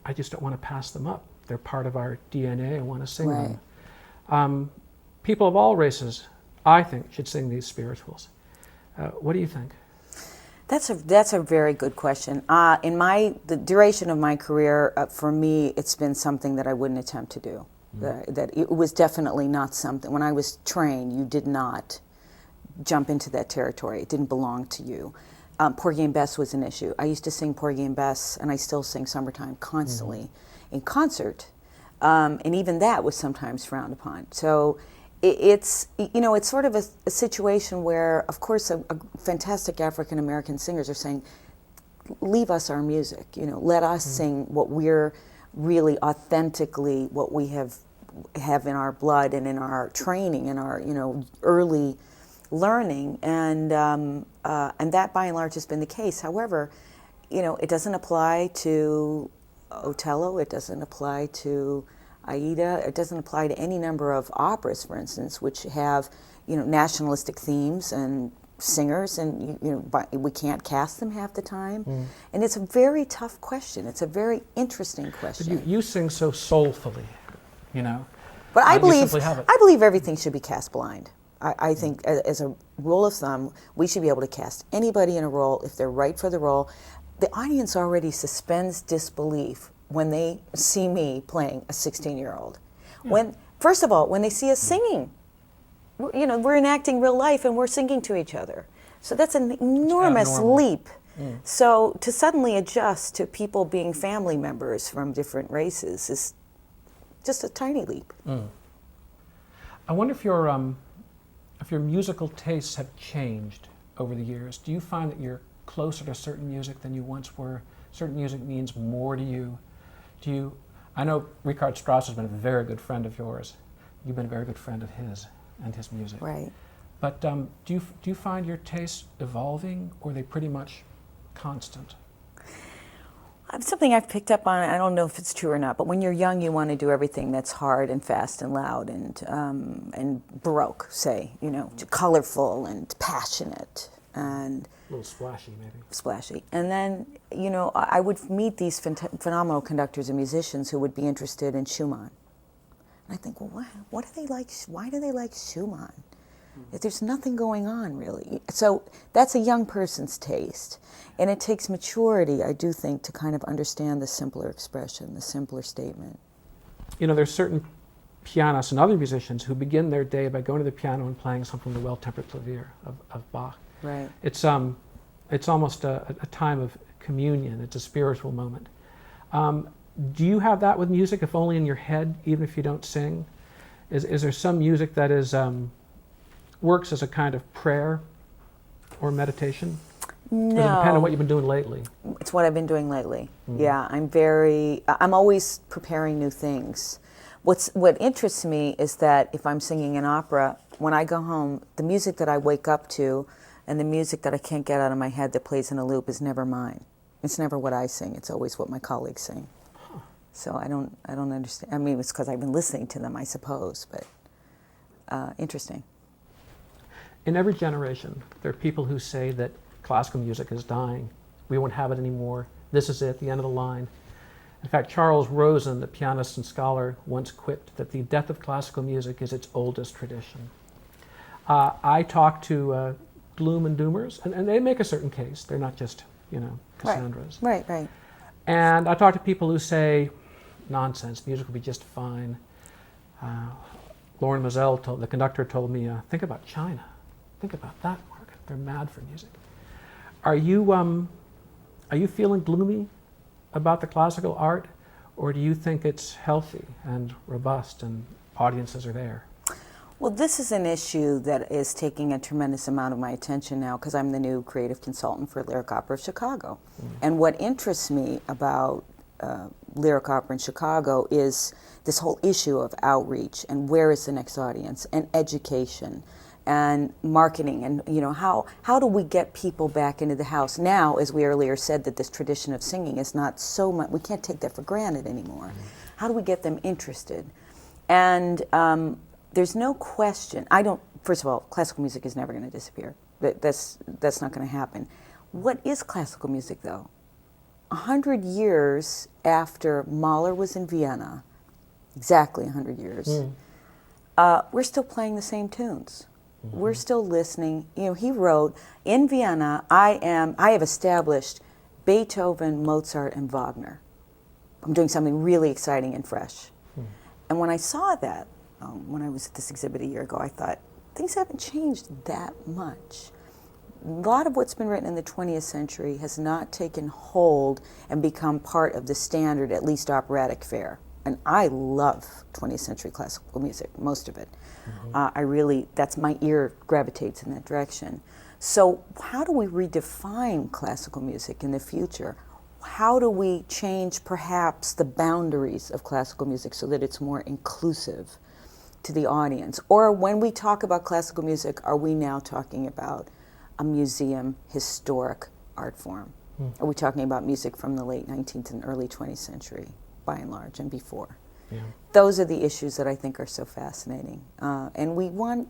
I just don't want to pass them up. They're part of our DNA. I want to sing them. People of all races, I think, should sing these spirituals. What do you think? That's a very good question. In the duration of my career, for me, it's been something that I wouldn't attempt to do. That it was definitely not something. When I was trained, you did not jump into that territory. It didn't belong to you. Porgy and Bess was an issue. I used to sing Porgy and Bess, and I still sing Summertime constantly in concert, and even that was sometimes frowned upon. So it's sort of a situation where, of course, a fantastic African American singers are saying, leave us our music. Let us sing what we're really authentically, what we have in our blood and in our training and our early learning, and that by and large has been the case. However, it doesn't apply to Otello, it doesn't apply to Aida, it doesn't apply to any number of operas, for instance, which have nationalistic themes and singers, and we can't cast them half the time. And it's a very tough question. It's a very interesting question. But you sing so soulfully, But I believe everything should be cast blind. I think as a rule of thumb, we should be able to cast anybody in a role if they're right for the role. The audience already suspends disbelief when they see me playing a 16-year-old. First of all, when they see us singing, we're enacting real life and we're singing to each other. So that's an enormous leap. So to suddenly adjust to people being family members from different races is just a tiny leap. I wonder if your musical tastes have changed over the years. Do you find that you're closer to certain music than you once were? Certain music means more to you? I know Richard Strauss has been a very good friend of yours. You've been a very good friend of his and his music. Right. But do you find your tastes evolving, or are they pretty much constant? Something I've picked up on, I don't know if it's true or not, but when you're young, you want to do everything that's hard and fast and loud and baroque, say, colorful and passionate and A little splashy, maybe. splashy. And then, I would meet these phenomenal conductors and musicians who would be interested in Schumann. And I think, well, what do they like? Why do they like Schumann? If there's nothing going on, really. So that's a young person's taste. And it takes maturity, I do think, to kind of understand the simpler expression, the simpler statement. There's certain pianists and other musicians who begin their day by going to the piano and playing something from the Well-Tempered Clavier of Bach. Right. It's almost a time of communion. It's a spiritual moment. Do you have that with music, if only in your head, even if you don't sing? Is there some music that is works as a kind of prayer or meditation? No. Or does it depend on what you've been doing lately? It's what I've been doing lately. Mm-hmm. Yeah, I'm always preparing new things. What interests me is that if I'm singing an opera, when I go home, the music that I wake up to and the music that I can't get out of my head that plays in a loop is never mine. It's never what I sing. It's always what my colleagues sing. Huh. So I don't understand. I mean, it's because I've been listening to them, I suppose, but interesting. In every generation, there are people who say that classical music is dying. We won't have it anymore. This is it, the end of the line. In fact, Charles Rosen, the pianist and scholar, once quipped that the death of classical music is its oldest tradition. I talk to gloom and doomers, and they make a certain case. They're not just, Cassandras. Right. And I talk to people who say, nonsense, music will be just fine. Lauren Mazel, the conductor, told me, think about China. Think about that market. They're mad for music. Are you feeling gloomy about the classical art, or do you think it's healthy and robust and audiences are there? Well, this is an issue that is taking a tremendous amount of my attention now because I'm the new creative consultant for Lyric Opera of Chicago. And what interests me about Lyric Opera in Chicago is this whole issue of outreach and where is the next audience and education and marketing and how do we get people back into the house now, as we earlier said, that this tradition of singing is not so much, we can't take that for granted anymore. How do we get them interested? And there's no question, first of all, classical music is never going to disappear. That's not going to happen. What is classical music, though? 100 years after Mahler was in Vienna, exactly 100 years, we're still playing the same tunes. Mm-hmm. We're still listening. He wrote, in Vienna, I have established Beethoven, Mozart, and Wagner. I'm doing something really exciting and fresh. And when I saw that, when I was at this exhibit a year ago, I thought, things haven't changed that much. A lot of what's been written in the 20th century has not taken hold and become part of the standard, at least operatic fare. And I love 20th century classical music, most of it. Mm-hmm. My ear gravitates in that direction. So how do we redefine classical music in the future? How do we change perhaps the boundaries of classical music so that it's more inclusive to the audience? Or when we talk about classical music, are we now talking about a museum historic art form? Are we talking about music from the late 19th and early 20th century, by and large, and before? Yeah. Those are the issues that I think are so fascinating. And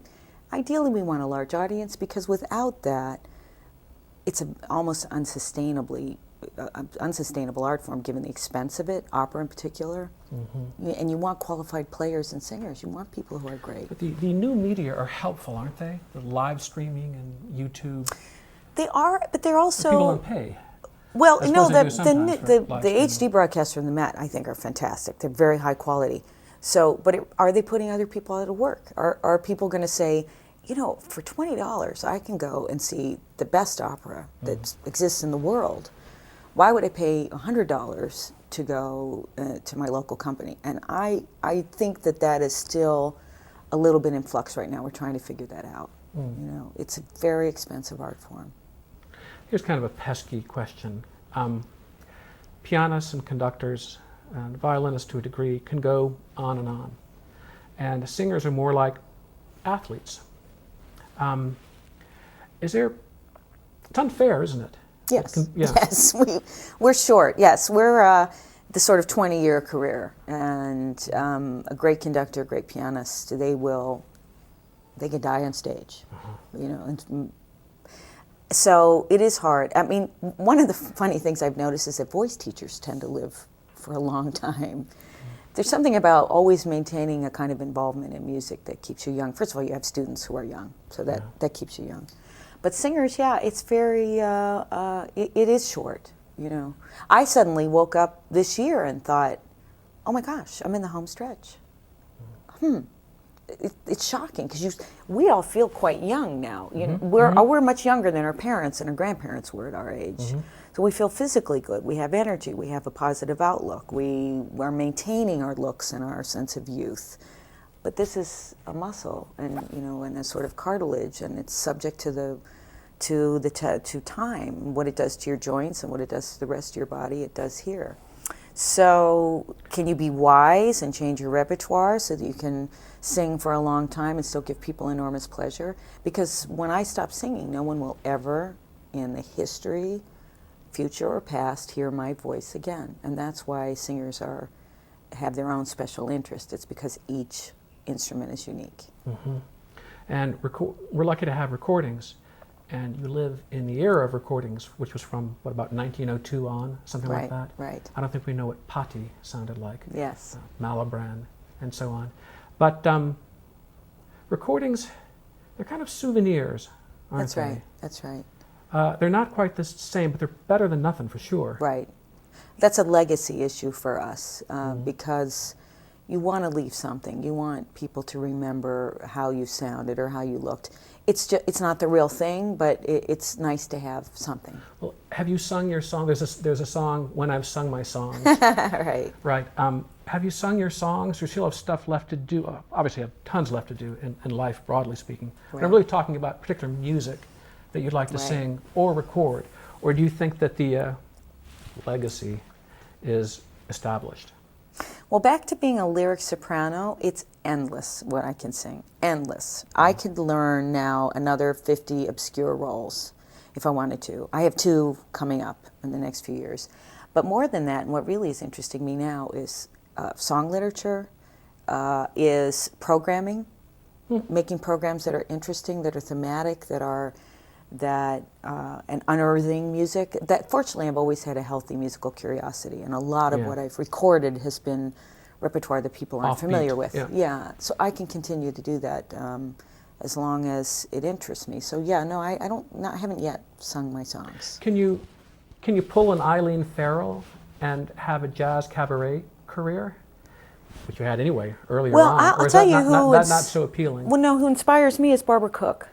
ideally we want a large audience, because without that, it's almost unsustainable art form given the expense of it, opera in particular. Mm-hmm. And you want qualified players and singers. You want people who are great. But the new media are helpful, aren't they? The live streaming and YouTube. They are, but they're also... But people don't pay. Well, the HD broadcasts from the Met, I think, are fantastic. They're very high quality. So, but are they putting other people out of work? Are people going to say, for $20, I can go and see the best opera that exists in the world? Why would I pay $100 to go to my local company? And I think that is still a little bit in flux right now. We're trying to figure that out. It's a very expensive art form. Here's kind of a pesky question. Pianists and conductors and violinists to a degree can go on and on. And singers are more like athletes. Is there, it's unfair, isn't it? Yes, Yeah. yes, we're short. Yes, we're the sort of 20-year career, and a great conductor, great pianist, they can die on stage, you know. And so it is hard. I mean, one of the funny things I've noticed is that voice teachers tend to live for a long time. There's something about always maintaining a kind of involvement in music that keeps you young. First of all, you have students who are young, so that keeps you young. But singers, yeah, it's very, it is short, you know. I suddenly woke up this year and thought, oh my gosh, I'm in the home stretch. It's shocking because we all feel quite young now. You know, we're much younger than our parents and our grandparents were at our age. So we feel physically good. We have energy. We have a positive outlook. We are maintaining our looks and our sense of youth. But this is a muscle, and you know, and a sort of cartilage, and it's subject to time. What it does to your joints and what it does to the rest of your body, it does here. So, can you be wise and change your repertoire so that you can sing for a long time and still give people enormous pleasure? Because when I stop singing, no one will ever, in the history, future or past, hear my voice again. And that's why singers have their own special interest. It's because each instrument is unique. And we're lucky to have recordings. And you live in the era of recordings, which was from, what, about 1902 on, something like that? Right. I don't think we know what Patti sounded like. Yes. Malibran, and so on. But recordings, they're kind of souvenirs, aren't they? That's right. They're not quite the same, but they're better than nothing for sure. Right. That's a legacy issue for us because you want to leave something. You want people to remember how you sounded or how you looked. It's not the real thing, but it's nice to have something. Well, have you sung your song? There's a song, When I've Sung My Songs. Right. Right. Have you sung your songs? You still have stuff left to do. Obviously, you have tons left to do in life, broadly speaking. But I'm really talking about particular music that you'd like to sing or record. Or do you think that the legacy is established? Well, back to being a lyric soprano, it's endless what I can sing. Endless. I could learn now another 50 obscure roles if I wanted to. I have 2 coming up in the next few years. But more than that, and what really is interesting me now is song literature, is programming, making programs that are interesting, that are thematic, and unearthing music. That fortunately, I've always had a healthy musical curiosity, and a lot of what I've recorded has been repertoire that people aren't familiar with. Yeah, so I can continue to do that as long as it interests me. So yeah, no, I haven't yet sung my songs. Can you pull an Eileen Farrell and have a jazz cabaret career, which you had anyway earlier on? Well, I'll tell you not so appealing. Well, no, who inspires me is Barbara Cook.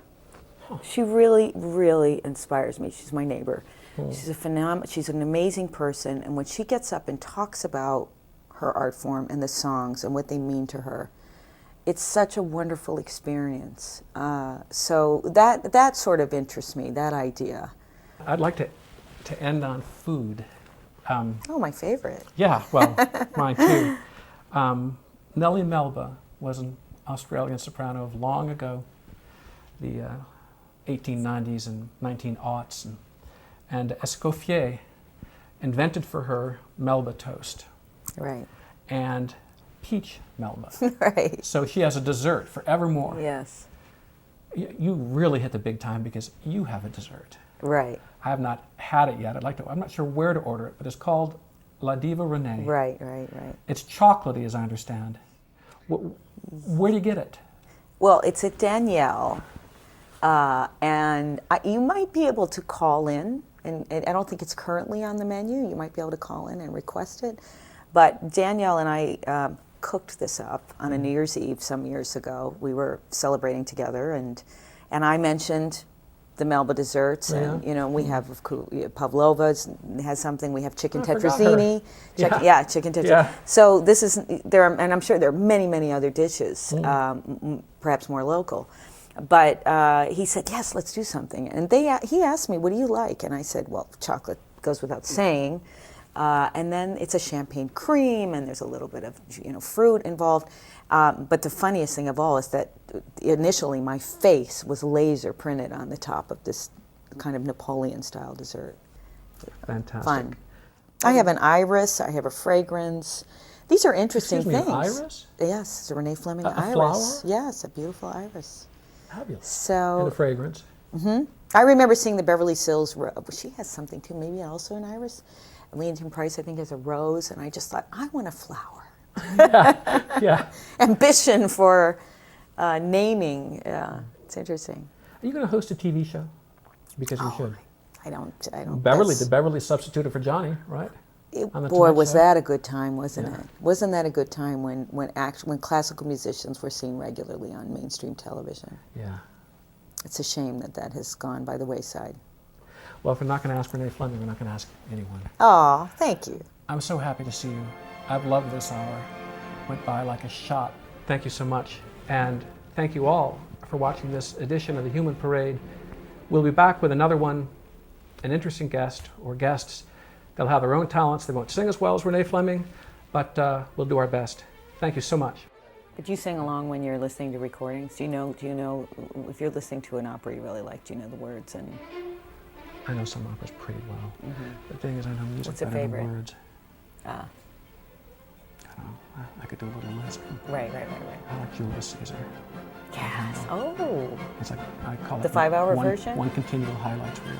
She really, really inspires me. She's my neighbor. She's she's an amazing person, and when she gets up and talks about her art form and the songs and what they mean to her, it's such a wonderful experience. So that sort of interests me, that idea. I'd like to end on food. Oh, my favorite. Yeah, well, mine too. Nellie Melba was an Australian soprano of long ago, the 1890s and 1900s, and Escoffier invented for her Melba toast. Right. And peach Melba. Right. So she has a dessert forevermore. Yes. You really hit the big time because you have a dessert. Right. I have not had it yet. I'm not sure where to order it, but it's called La Diva Renee. Right. It's chocolatey, as I understand. Where do you get it? Well, it's at Danielle, and you might be able to call in, and I don't think it's currently on the menu. You might be able to call in and request it. But Danielle and I cooked this up on a New Year's Eve some years ago. We were celebrating together, and I mentioned the Melba desserts, and we have Pavlova's has something. We have chicken tetrazzini, chicken tetrazzini. Yeah. So this is and I'm sure there are many other dishes, perhaps more local. But he said, yes, let's do something. And he asked me, what do you like? And I said, well, chocolate goes without saying. And then it's a champagne cream, and there's a little bit of fruit involved. But the funniest thing of all is that initially my face was laser printed on the top of this kind of Napoleon-style dessert. Fantastic. Fun. I have an iris. I have a fragrance. These are interesting Excuse me, things. an iris? Yes, it's a Renee Fleming A iris. flower? Yes, a beautiful iris. Fabulous. So And a fragrance. I remember seeing the Beverly Sills. She has something too, maybe also an iris. Leontyne Price, I think, has a rose, and I just thought, I want a flower. Yeah. Ambition for naming. Yeah, it's interesting. Are you going to host a TV show? Because you should. I don't. The Beverly substituted for Johnny, right? On the Boy, Tonight was Show? that a good time, wasn't Yeah. it? Wasn't that a good time when classical musicians were seen regularly on mainstream television? Yeah. It's a shame that has gone by the wayside. Well, if we're not going to ask Renee Fleming, we're not going to ask anyone. Oh, thank you. I'm so happy to see you. I've loved this hour. Went by like a shot. Thank you so much. And thank you all for watching this edition of the Human Parade. We'll be back with another one, an interesting guest or guests. They'll have their own talents. They won't sing as well as Renee Fleming, but we'll do our best. Thank you so much. But you sing along when you're listening to recordings? Do you know if you're listening to an opera you really like, do you know the words? And I know some operas pretty well. The thing is, I know music What's a better favorite? than words. Ah, I don't know. I could do a little list. right. I like Julius Caesar. Yes. Oh, It's like, I call it The 5-hour one version? One continual highlights reel.